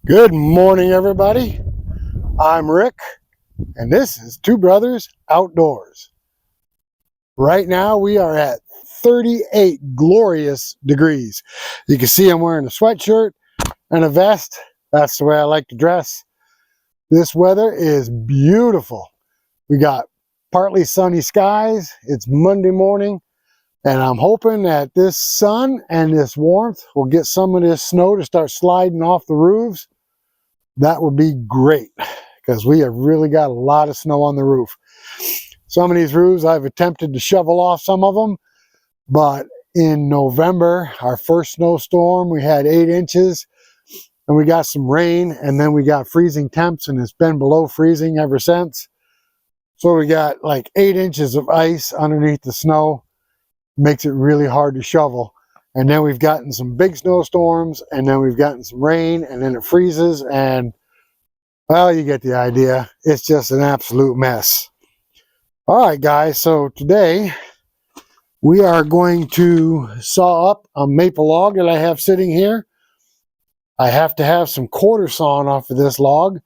Good morning, everybody. I'm Rick, and this is Two Brothers Outdoors. Right now, we are at 38 glorious degrees. You can see I'm wearing a sweatshirt and a vest. That's the way I like to dress. This weather is beautiful. We got partly sunny skies. It's Monday morning, and I'm hoping that this sun and this warmth will get some of this snow to start sliding off the roofs. That would be great because we have really got a lot of snow on the roof. Some of these roofs I've attempted to shovel off some of them, but in November, our first snowstorm, we had 8 inches and we got some rain, and then we got freezing temps, and it's been below freezing ever since. So we got like 8 inches of ice underneath the snow. Makes it really hard to shovel. And then we've gotten some big snowstorms, and then we've gotten some rain, and then it freezes, and well, you get the idea. It's just an absolute mess. All right, guys, so today we are going to saw up a maple log that I have sitting here. I have to have some quarter sawn off of this log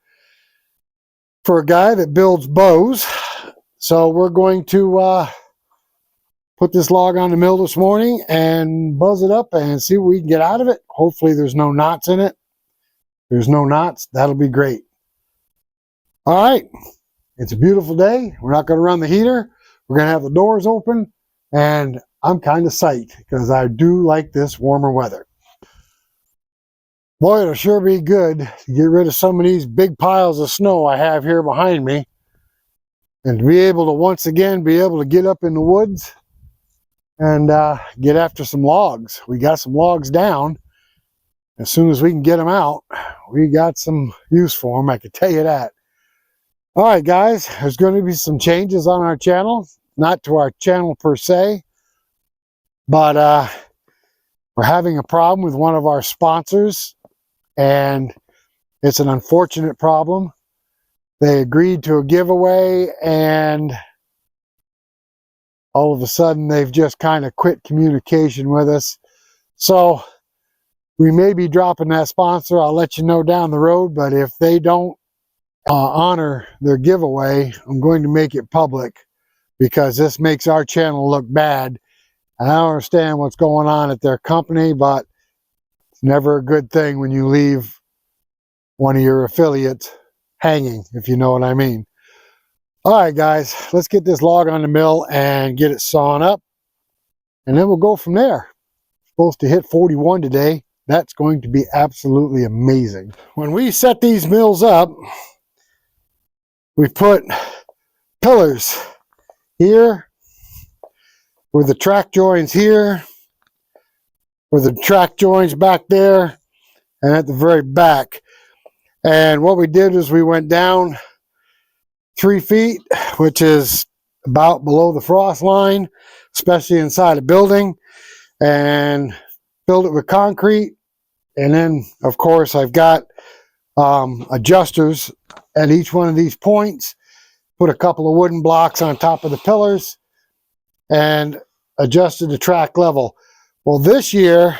for a guy that builds bows. So we're going to put this log on the mill this morning and buzz it up and see what we can get out of it. Hopefully there's no knots in it. If there's no knots, that'll be great. All right, it's a beautiful day. We're not going to run the heater. We're going to have the doors open, and I'm kind of psyched because I do like this warmer weather. Boy, it'll sure be good to get rid of some of these big piles of snow I have here behind me, and to be able to once again be able to get up in the woods and get after some logs. We got some logs down. As soon as we can get them out, we got some use for them, I can tell you that. All right, guys, there's going to be some changes on our channel. Not to our channel per se, but we're having a problem with one of our sponsors, and it's an unfortunate problem. They agreed to a giveaway, and all of a sudden they've just kind of quit communication with us. So we may be dropping that sponsor. I'll let you know down the road, but if they don't honor their giveaway, I'm going to make it public because this makes our channel look bad. And I don't understand what's going on at their company, but it's never a good thing when you leave one of your affiliates hanging, if you know what I mean. All right, guys, let's get this log on the mill and get it sawn up, and then we'll go from there. Supposed to hit 41 today. That's going to be absolutely amazing. When we set these mills up, we put pillars here, with the track joints here, with the track joints back there, and at the very back. And what we did is we went down 3 feet, which is about below the frost line, especially inside a building, and filled it with concrete. And then, of course, I've got adjusters at each one of these points, put a couple of wooden blocks on top of the pillars, and adjusted the track level. Well, this year,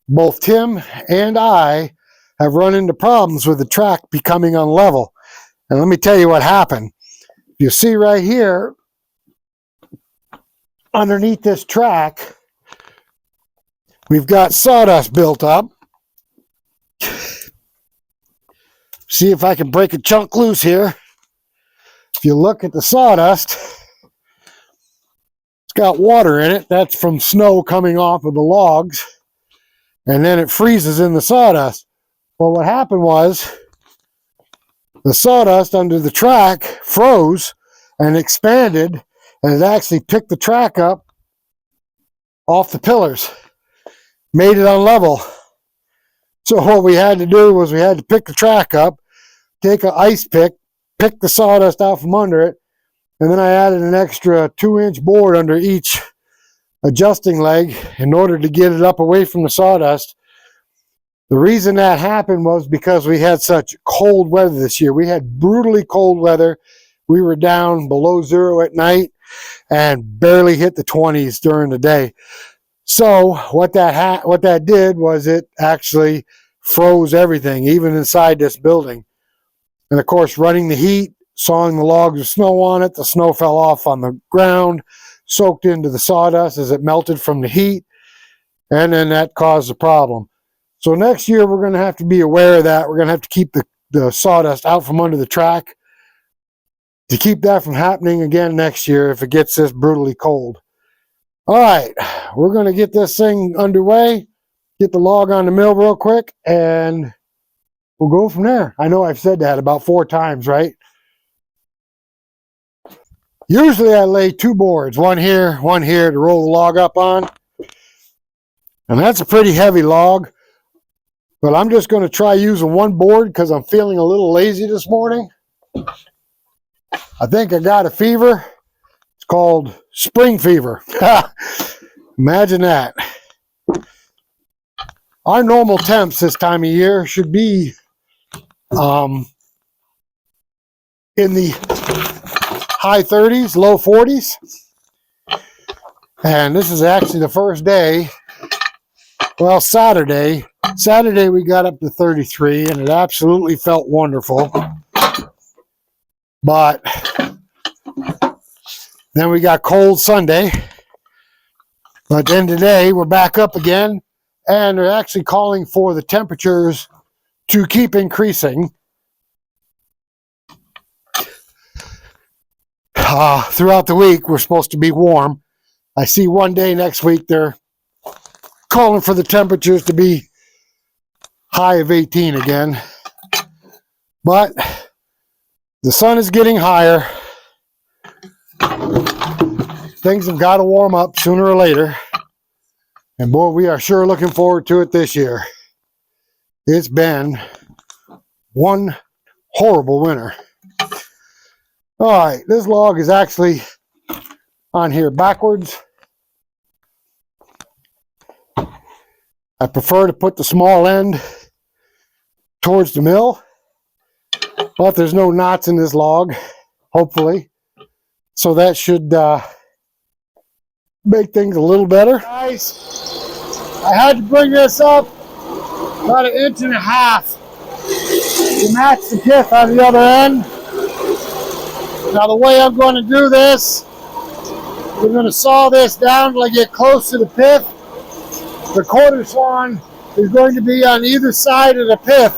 both Tim and I have run into problems with the track becoming unlevel. And let me tell you what happened. You see right here, underneath this track, we've got sawdust built up. See if I can break a chunk loose here. If you look at the sawdust, it's got water in it. That's from snow coming off of the logs. And then it freezes in the sawdust. Well, what happened was the sawdust under the track froze and expanded, and it actually picked the track up off the pillars, made it unlevel. So what we had to do was we had to pick the track up, take an ice pick the sawdust out from under it, and then I added an extra 2-inch board under each adjusting leg in order to get it up away from the sawdust. The reason that happened was because we had such cold weather this year. We had brutally cold weather. We were down below 0 at night and barely hit the 20s during the day. So what that did was it actually froze everything, even inside this building. And of course, running the heat, sawing the logs with snow on it, the snow fell off on the ground, soaked into the sawdust as it melted from the heat, and then that caused the problem. So next year, we're going to have to be aware of that. We're going to have to keep the sawdust out from under the track to keep that from happening again next year if it gets this brutally cold. All right, we're going to get this thing underway, get the log on the mill real quick, and we'll go from there. I know I've said that about 4 times, right? Usually I lay 2 boards, one here to roll the log up on. And that's a pretty heavy log. But I'm just going to try using 1 board because I'm feeling a little lazy this morning. I think I got a fever. It's called spring fever. Imagine that. Our normal temps this time of year should be in the high 30s, low 40s. And this is actually the first day, well, Saturday. Saturday we got up to 33 and it absolutely felt wonderful. But then we got cold Sunday. But then today we're back up again, and they're actually calling for the temperatures to keep increasing throughout the week. We're supposed to be warm. I see one day next week they're calling for the temperatures to be high of 18 again. But the sun is getting higher. Things have got to warm up sooner or later. And boy, we are sure looking forward to it this year. It's been one horrible winter. All right, this log is actually on here backwards. I prefer to put the small end towards the mill, but there's no knots in this log, hopefully. So that should make things a little better. Guys, I had to bring this up about 1.5 inches to match the pith on the other end. Now the way I'm going to do this, we're going to saw this down until I get close to the pith. The quarter sawn is going to be on either side of the pith.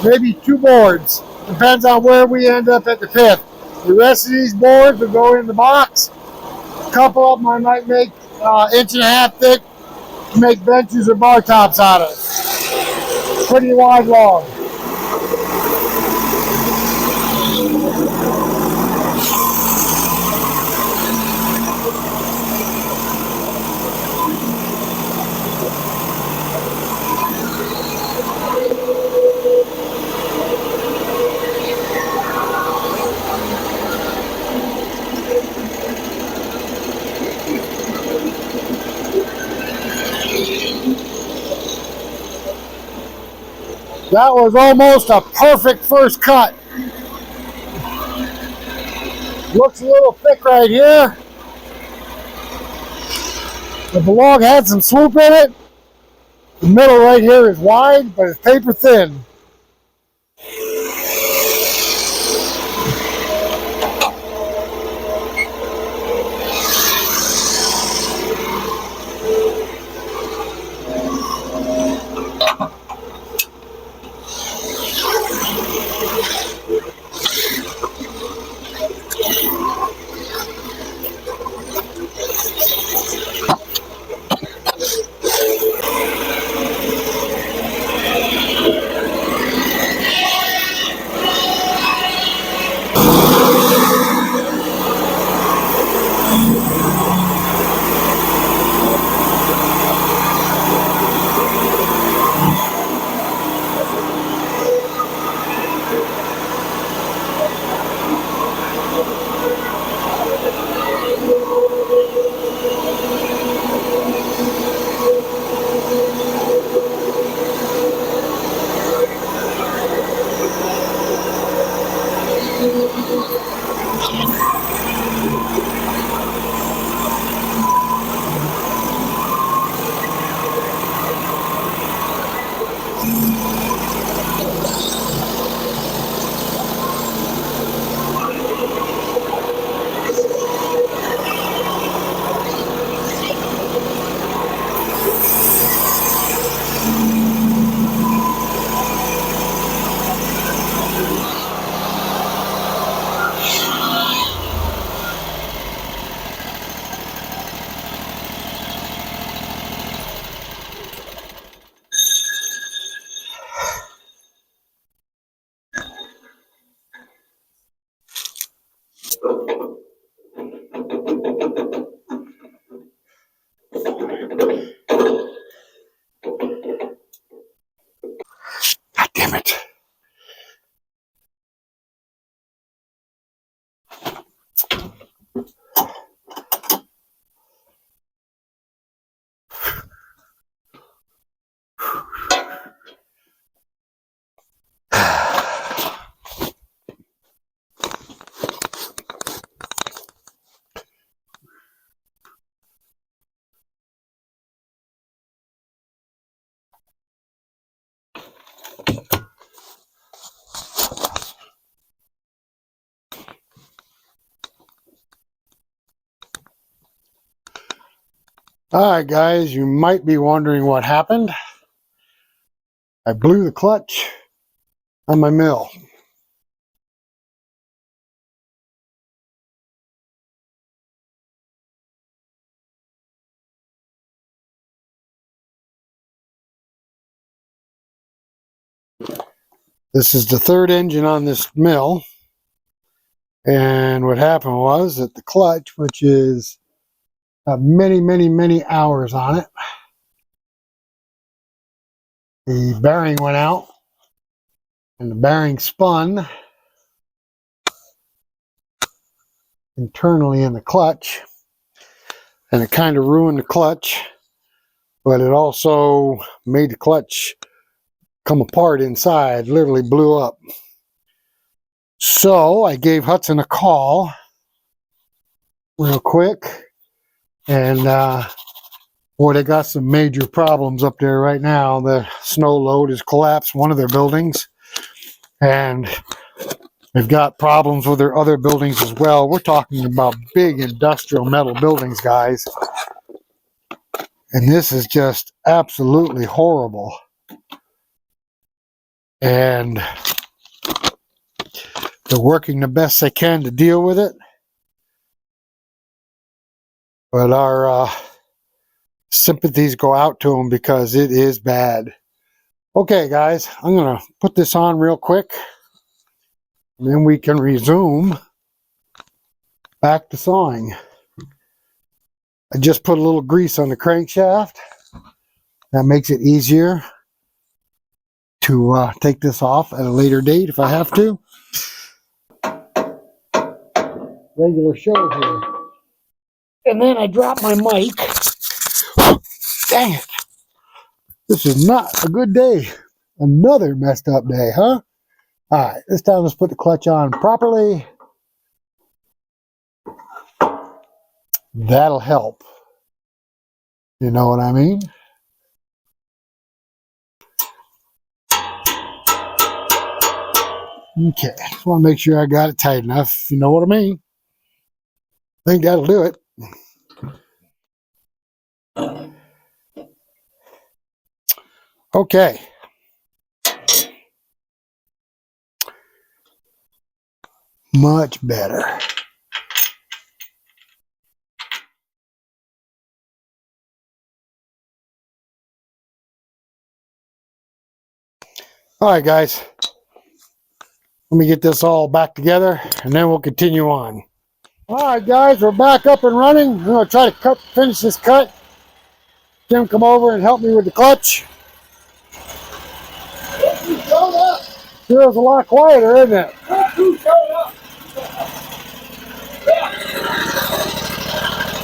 Maybe 2 boards. Depends on where we end up at the pith. The rest of these boards will go in the box. A couple of them I might make 1.5 inches thick to make benches or bar tops out of. Pretty wide log. That was almost a perfect first cut. Looks a little thick right here. But the log had some swoop in it. The middle right here is wide, but it's paper thin. God damn it. Alright guys, you might be wondering what happened. I blew the clutch on my mill. This is the third engine on this mill. And what happened was that the clutch, which is many hours on it, the bearing went out and the bearing spun internally in the clutch, and it kind of ruined the clutch, but it also made the clutch come apart inside, literally blew up. So I gave Hud-son a call real quick, and boy, they got some major problems up there right now. The snow load has collapsed one of their buildings, and they've got problems with their other buildings as well. We're talking about big industrial metal buildings, guys. And this is just absolutely horrible. And they're working the best they can to deal with it. But our sympathies go out to them because it is bad. Okay, guys, I'm going to put this on real quick, and then we can resume back to sawing. I just put a little grease on the crankshaft. That makes it easier to take this off at a later date if I have to. Regular show here. And then I drop my mic. Dang it. This is not a good day. Another messed up day, huh? Alright, this time let's put the clutch on properly. That'll help. You know what I mean? Okay, just want to make sure I got it tight enough, if you know what I mean. I think that'll do it. Okay. Much better. Alright guys, let me get this all back together and then we'll continue on. Alright guys, we're back up and running. I'm going to try to finish this cut. Jim, come over and help me with the clutch. Feels a lot quieter, isn't it?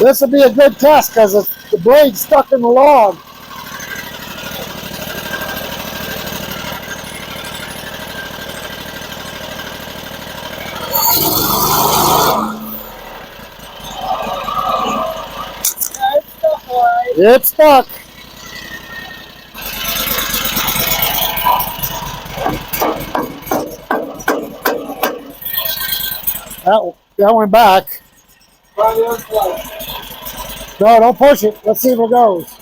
This will be a good test because the blade's stuck in the log. It's stuck. That went back. Try the other side. No, don't push it. Let's see if it goes.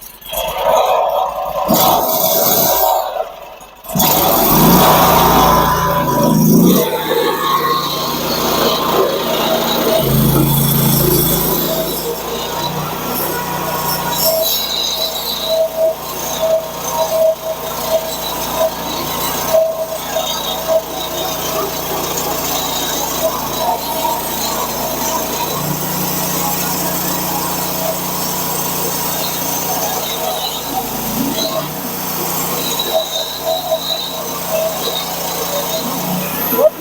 What's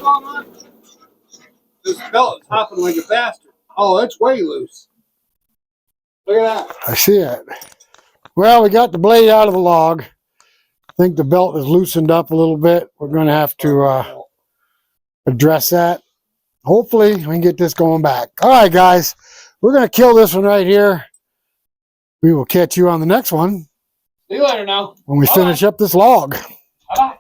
wrong? This belt is hopping like a bastard. Oh, it's way loose. Look at that. I see it. Well, we got the blade out of the log. I think the belt is loosened up a little bit. We're going to have to address that. Hopefully, we can get this going back. All right, guys. We're going to kill this one right here. We will catch you on the next one. See you later now. When we finish up this log. Bye-bye.